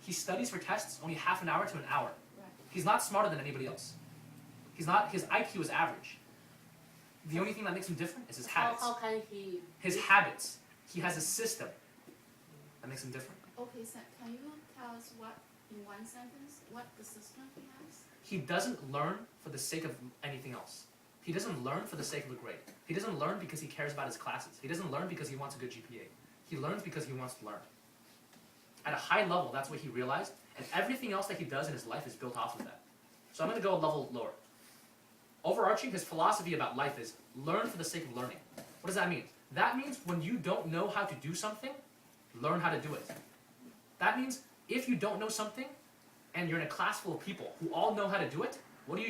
He studies for tests only half an hour to an hour. Right. He's not smarter than anybody else. He's not. His IQ is average. The only thing that makes him different is his habits. How can he? His habits. He has a system that makes him different. Okay, so can you tell us what, in one sentence, what the system he has? He doesn't learn for the sake of anything else. He doesn't learn for the sake of a grade. He doesn't learn because he cares about his classes. He doesn't learn because he wants a good GPA. He learns because he wants to learn. At a high level, that's what he realized, and everything else that he does in his life is built off of that. So I'm going to go a level lower. Overarching, his philosophy about life is learn for the sake of learning. What does that mean? That means when you don't know how to do something, learn how to do it. That means if you don't know something and you're in a class full of people who all know how to do it, what do?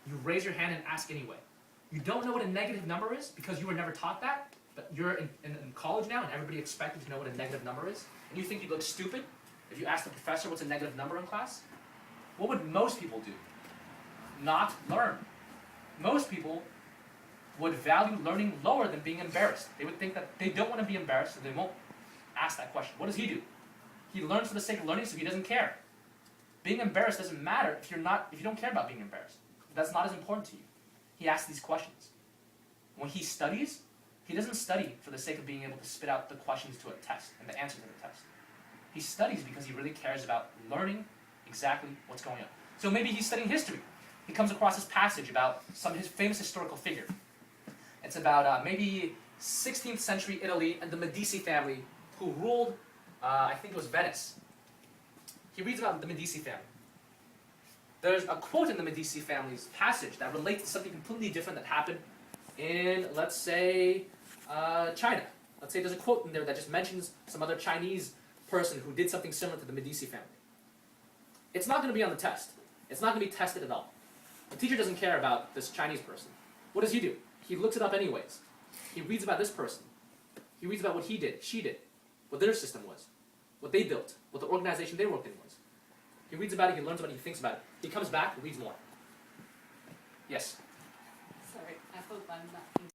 You raise your hand and ask anyway. You don't know what a negative number is because you were never taught that, but you're in college now and everybody expected to know what a negative number is, and you think you look stupid if you ask the professor what's a negative number in class. What would most people do? Not learn. Most people would value learning lower than being embarrassed. They would think that they don't want to be embarrassed, so they won't ask that question. What does he do? He learns for the sake of learning, so he doesn't care. Being embarrassed doesn't matter if you don't care about being embarrassed. That's not as important to you. He asks these questions. When he studies, he doesn't study for the sake of being able to spit out the questions to a test and the answer to the test. He studies because he really cares about learning exactly what's going on. So maybe he's studying history. He comes across this passage about his famous historical figure. It's about maybe 16th century Italy and the Medici family who ruled, I think it was Venice. He reads about the Medici family. There's a quote in the Medici family's passage that relates to something completely different that happened in, let's say, China. Let's say there's a quote in there that just mentions some other Chinese person who did something similar to the Medici family. It's not going to be on the test. It's not going to be tested at all. The teacher doesn't care about this Chinese person. What does he do? He looks it up anyways. He reads about this person. He reads about what he did, she did, what their system was, what they built, what the organization they worked in was. He reads about it, he learns about it, he thinks about it. He comes back, reads more. Yes? Sorry, I hope I'm not